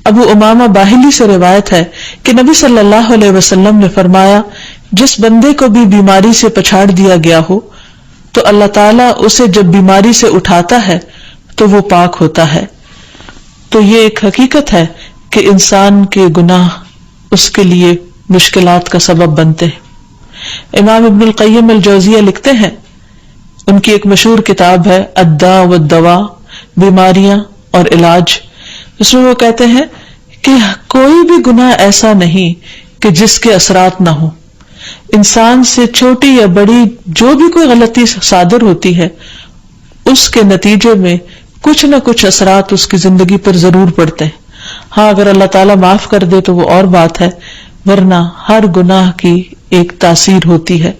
ابو امامہ باہلی سے روایت ہے کہ نبی صلی اللہ علیہ وسلم نے فرمایا، جس بندے کو بھی بیماری سے پچھاڑ دیا گیا ہو تو اللہ تعالیٰ اسے جب بیماری سے اٹھاتا ہے تو وہ پاک ہوتا ہے۔ تو یہ ایک حقیقت ہے کہ انسان کے گناہ اس کے لیے مشکلات کا سبب بنتے ہیں۔ امام ابن القیم الجوزیہ لکھتے ہیں، ان کی ایک مشہور کتاب ہے الداء والدواء، بیماریاں اور علاج، اس میں وہ کہتے ہیں کہ کوئی بھی گناہ ایسا نہیں کہ جس کے اثرات نہ ہوں۔ انسان سے چھوٹی یا بڑی جو بھی کوئی غلطی صادر ہوتی ہے، اس کے نتیجے میں کچھ نہ کچھ اثرات اس کی زندگی پر ضرور پڑتے ہیں۔ ہاں اگر اللہ تعالیٰ معاف کر دے تو وہ اور بات ہے، ورنہ ہر گناہ کی ایک تاثیر ہوتی ہے،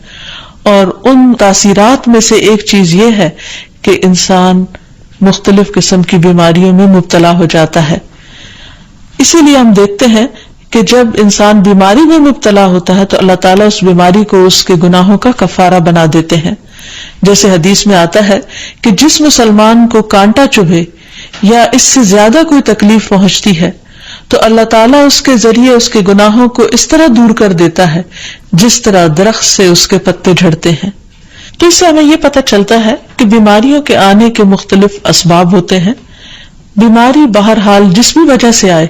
اور ان تاثیرات میں سے ایک چیز یہ ہے کہ انسان مختلف قسم کی بیماریوں میں مبتلا ہو جاتا ہے۔ اسی لیے ہم دیکھتے ہیں کہ جب انسان بیماری میں مبتلا ہوتا ہے تو اللہ تعالیٰ اس بیماری کو اس کے گناہوں کا کفارہ بنا دیتے ہیں۔ جیسے حدیث میں آتا ہے کہ جس مسلمان کو کانٹا چبھے یا اس سے زیادہ کوئی تکلیف پہنچتی ہے تو اللہ تعالیٰ اس کے ذریعے اس کے گناہوں کو اس طرح دور کر دیتا ہے جس طرح درخت سے اس کے پتے جھڑتے ہیں۔ تو اس سے ہمیں یہ پتہ چلتا ہے کہ بیماریوں کے آنے کے مختلف اسباب ہوتے ہیں۔ بیماری بہرحال جس بھی وجہ سے آئے،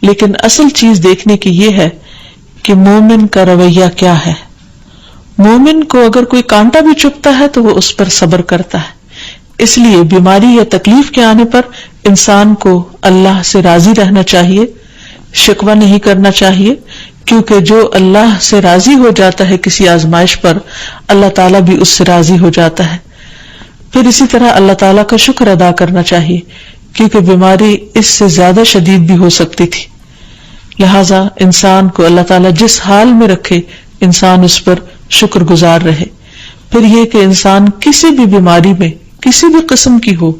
لیکن اصل چیز دیکھنے کی یہ ہے کہ مومن کا رویہ کیا ہے۔ مومن کو اگر کوئی کانٹا بھی چبھتا ہے تو وہ اس پر صبر کرتا ہے۔ اس لیے بیماری یا تکلیف کے آنے پر انسان کو اللہ سے راضی رہنا چاہیے، شکوہ نہیں کرنا چاہیے، کیونکہ جو اللہ سے راضی ہو جاتا ہے کسی آزمائش پر، اللہ تعالیٰ بھی اس سے راضی ہو جاتا ہے۔ پھر اسی طرح اللہ تعالیٰ کا شکر ادا کرنا چاہیے، کیونکہ بیماری اس سے زیادہ شدید بھی ہو سکتی تھی۔ لہذا انسان کو اللہ تعالیٰ جس حال میں رکھے انسان اس پر شکر گزار رہے۔ پھر یہ کہ انسان کسی بھی بیماری میں کسی بھی قسم کی ہو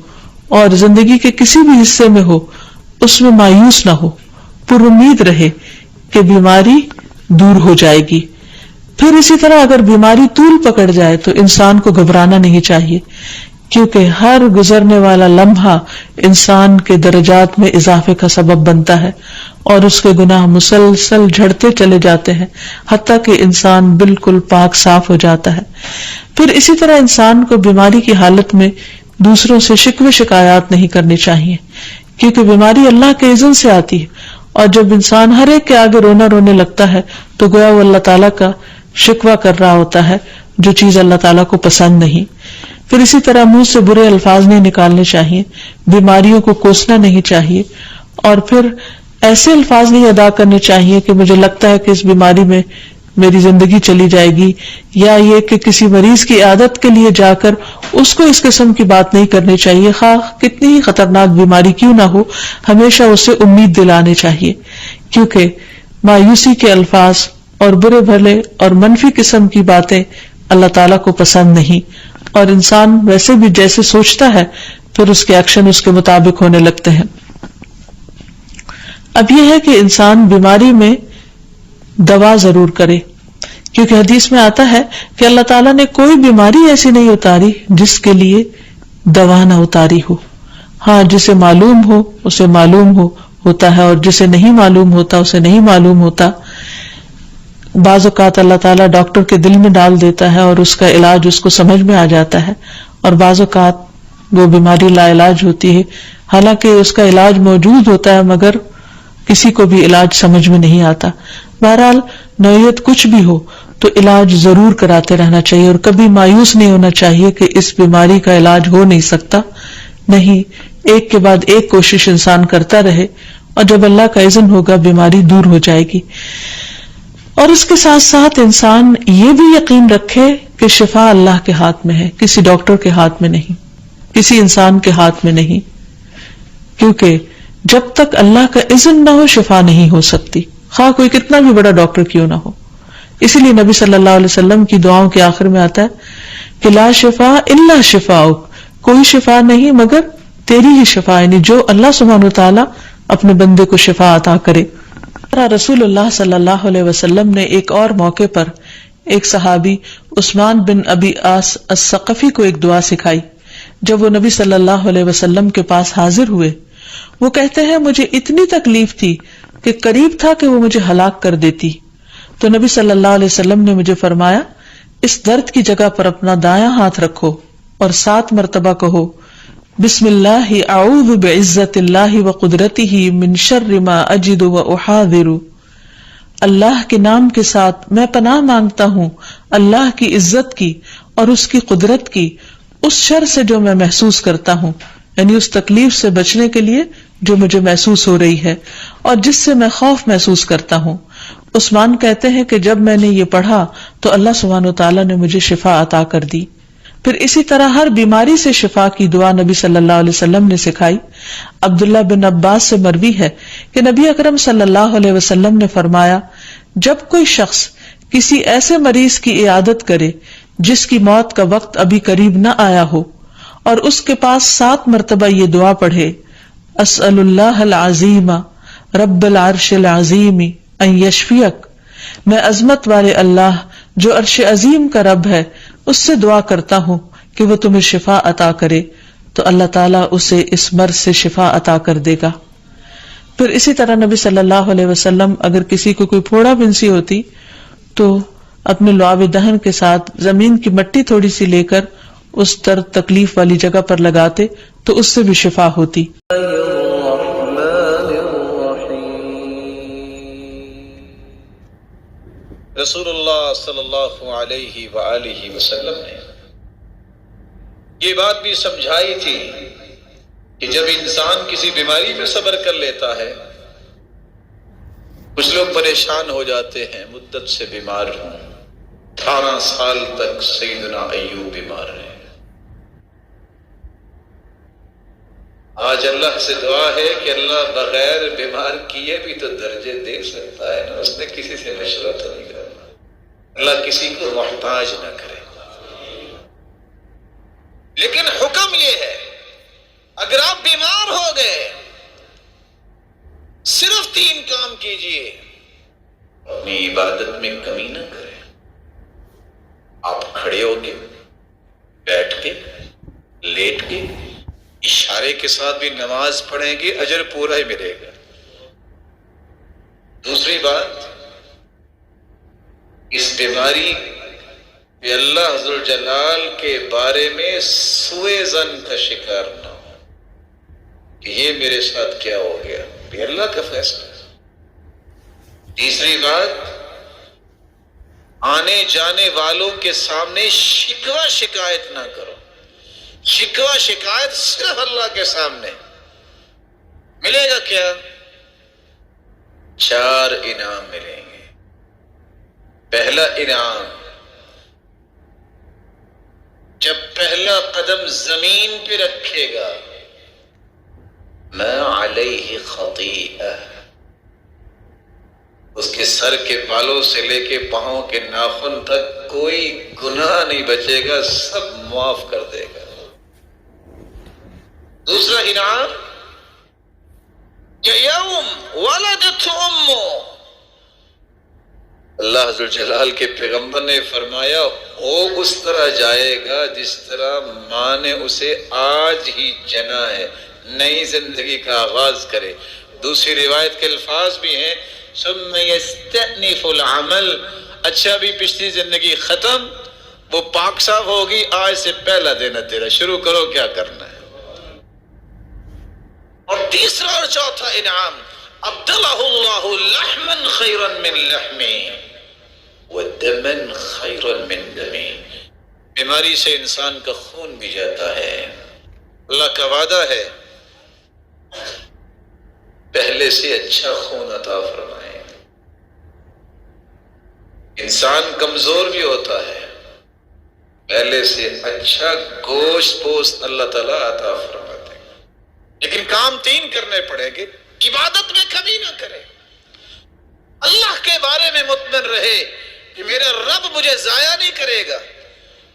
اور زندگی کے کسی بھی حصے میں ہو، اس میں مایوس نہ ہو، پر امید رہے کہ بیماری دور ہو جائے گی۔ پھر اسی طرح اگر بیماری طول پکڑ جائے تو انسان کو گھبرانا نہیں چاہیے، کیونکہ ہر گزرنے والا لمحہ انسان کے درجات میں اضافے کا سبب بنتا ہے اور اس کے گناہ مسلسل جھڑتے چلے جاتے ہیں حتیٰ کہ انسان بالکل پاک صاف ہو جاتا ہے۔ پھر اسی طرح انسان کو بیماری کی حالت میں دوسروں سے شکوے شکایات نہیں کرنی چاہیے، کیونکہ بیماری اللہ کے اذن سے آتی ہے، اور جب انسان ہر ایک کے آگے رونا رونے لگتا ہے تو گویا وہ اللہ تعالیٰ کا شکوہ کر رہا ہوتا ہے، جو چیز اللہ تعالیٰ کو پسند نہیں۔ پھر اسی طرح منہ سے برے الفاظ نہیں نکالنے چاہیے، بیماریوں کو کوسنا نہیں چاہیے، اور پھر ایسے الفاظ نہیں ادا کرنے چاہیے کہ مجھے لگتا ہے کہ اس بیماری میں میری زندگی چلی جائے گی، یا یہ کہ کسی مریض کی عیادت کے لیے جا کر اس کو اس قسم کی بات نہیں کرنی چاہیے، خواہ کتنی ہی خطرناک بیماری کیوں نہ ہو، ہمیشہ اسے امید دلانے چاہیے، کیونکہ مایوسی کے الفاظ اور برے بھلے اور منفی قسم کی باتیں اللہ تعالیٰ کو پسند نہیں، اور انسان ویسے بھی جیسے سوچتا ہے پھر اس کے ایکشن اس کے مطابق ہونے لگتے ہیں۔ اب یہ ہے کہ انسان بیماری میں دوا ضرور کرے، کیونکہ حدیث میں آتا ہے کہ اللہ تعالیٰ نے کوئی بیماری ایسی نہیں اتاری جس کے لیے دوا نہ اتاری ہو۔ ہاں جسے معلوم ہو اسے معلوم ہوتا ہے، اور جسے نہیں معلوم ہوتا اسے نہیں معلوم ہوتا۔ بعض اوقات اللہ تعالیٰ ڈاکٹر کے دل میں ڈال دیتا ہے اور اس کا علاج اس کو سمجھ میں آ جاتا ہے، اور بعض اوقات وہ بیماری لا علاج ہوتی ہے، حالانکہ اس کا علاج موجود ہوتا ہے مگر کسی کو بھی علاج سمجھ میں نہیں آتا۔ بہرحال نوعیت کچھ بھی ہو تو علاج ضرور کراتے رہنا چاہیے، اور کبھی مایوس نہیں ہونا چاہیے کہ اس بیماری کا علاج ہو نہیں سکتا، نہیں، ایک کے بعد ایک کوشش انسان کرتا رہے، اور جب اللہ کا اذن ہوگا بیماری دور ہو جائے گی۔ اور اس کے ساتھ ساتھ انسان یہ بھی یقین رکھے کہ شفا اللہ کے ہاتھ میں ہے، کسی ڈاکٹر کے ہاتھ میں نہیں، کسی انسان کے ہاتھ میں نہیں، کیونکہ جب تک اللہ کا اذن نہ ہو شفا نہیں ہو سکتی، خواہ کوئی کتنا بھی بڑا ڈاکٹر کیوں نہ ہو۔ اسی لیے نبی صلی اللہ علیہ وسلم کی دعاؤں کے آخر میں آتا ہے کہ لا شفا الا شفاؤک، کوئی شفا نہیں مگر تیری ہی شفا، یعنی جو اللہ سبحانہ وتعالیٰ اپنے بندے کو شفا عطا کرے۔ رسول اللہ صلی اللہ علیہ وسلم نے ایک اور موقع پر ایک صحابی عثمان بن ابی عاص الثقفی کو ایک دعا سکھائی۔ جب وہ نبی صلی اللہ علیہ وسلم کے پاس حاضر ہوئے، وہ کہتے ہیں مجھے اتنی تکلیف تھی کہ قریب تھا کہ وہ مجھے ہلاک کر دیتی. تو نبی صلی اللہ علیہ وسلم نے مجھے فرمایا اس درد کی جگہ پر اپنا دایاں ہاتھ رکھو اور 7 مرتبہ کہو بسم اللہ اعوذ بعزت اللہ وقدرتہ من شر ما اجد واحاذر. اللہ کے نام کے ساتھ میں پناہ مانگتا ہوں اللہ کی عزت کی اور اس کی قدرت کی اس شر سے جو میں محسوس کرتا ہوں، یعنی اس تکلیف سے بچنے کے لیے جو مجھے محسوس ہو رہی ہے اور جس سے میں خوف محسوس کرتا ہوں. عثمان کہتے ہیں کہ جب میں نے یہ پڑھا تو اللہ سبحانہ و تعالیٰ نے مجھے شفا عطا کر دی. پھر اسی طرح ہر بیماری سے شفا کی دعا نبی صلی اللہ علیہ وسلم نے سکھائی. عبداللہ بن عباس سے مروی ہے کہ نبی اکرم صلی اللہ علیہ وسلم نے فرمایا جب کوئی شخص کسی ایسے مریض کی عیادت کرے جس کی موت کا وقت ابھی قریب نہ آیا ہو اور اس کے پاس 7 مرتبہ یہ دعا پڑھے اسأل اللہ العظیم رب العرش العظیم ان یشفیک، میں عظمت والے اللہ جو عرش عظیم کا رب ہے اس سے دعا کرتا ہوں کہ وہ تمہیں شفا عطا کرے، تو اللہ تعالیٰ اسے اس مرض سے شفا عطا کر دے گا. پھر اسی طرح نبی صلی اللہ علیہ وسلم اگر کسی کو کوئی پھوڑا بنسی ہوتی تو اپنے لعاب دہن کے ساتھ زمین کی مٹی تھوڑی سی لے کر اس درد تکلیف والی جگہ پر لگاتے تو اس سے بھی شفا ہوتی. رسول اللہ صلی اللہ علیہ وآلہ وسلم نے یہ بات بھی سمجھائی تھی کہ جب انسان کسی بیماری پہ صبر کر لیتا ہے، کچھ لوگ پریشان ہو جاتے ہیں، مدت سے بیمار ہوں، 18 سال تک سیدنا ایوب بیمار رہے. آج اللہ سے دعا ہے کہ اللہ بغیر بیمار کیے بھی تو درجے دے سکتا ہے نا، اس نے کسی سے مشورہ تو نہیں کرنا. اللہ کسی کو محتاج نہ کرے. لیکن حکم یہ ہے اگر آپ بیمار ہو گئے صرف 3 کام کیجئے، اپنی عبادت میں کمی نہ کریں. آپ کھڑے ہو کے، بیٹھ کے، لیٹ کے، اشارے کے ساتھ بھی نماز پڑھیں گے اجر پورا ہی ملے گا. دوسری بات، اس بیماری کہ اللہ عز جلال کے بارے میں سوء ظن کا شکار نہ ہو کہ یہ میرے ساتھ کیا ہو گیا، یہ اللہ کا فیصلہ ہے. تیسری بات، آنے جانے والوں کے سامنے شکوہ شکایت نہ کرو. شکوہ شکایت صرف اللہ کے سامنے. ملے گا کیا؟ 4 انعام ملیں گے. پہلا انعام، جب پہلا قدم زمین پہ رکھے گا ما علیہ خطیئہ، اس کے سر کے بالوں سے لے کے پاؤں کے ناخن تک کوئی گناہ نہیں بچے گا، سب معاف کر دے گا. دوسرا انعام کہ یوم ولدت امہ، اللہ عز جلال کے پیغمبر نے فرمایا وہ اس طرح جائے گا جس طرح ماں نے اسے آج ہی جنا ہے، نئی زندگی کا آغاز کرے. دوسری روایت کے الفاظ بھی ہیں ثم یستأنف العمل، اچھا بھی پچھلی زندگی ختم، وہ پاک صاف ہوگی، آج سے پہلا دن ہے تیرا، شروع کرو کیا کرنا ہے. اور تیسرا اور چوتھا انعام، ابدلہ اللہ لحما خیرا من لحمی ودما خیرا من دمی. بیماری سے انسان کا خون بھی جاتا ہے. اللہ کا وعدہ ہے پہلے سے اچھا خون عطا فرمائے. انسان کمزور بھی ہوتا ہے، پہلے سے اچھا گوشت پوست اللہ تعالیٰ عطا فرماتے ہیں. لیکن کام 3 کرنے پڑیں گے. عبادت میں کمی نہ کرے، اللہ کے بارے میں مطمئن رہے کہ میرا رب مجھے ضائع نہیں کرے گا،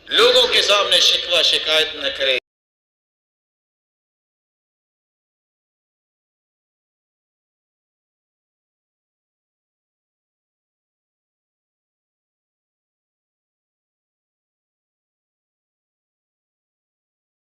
لوگوں کے سامنے شکوہ شکایت نہ کرے.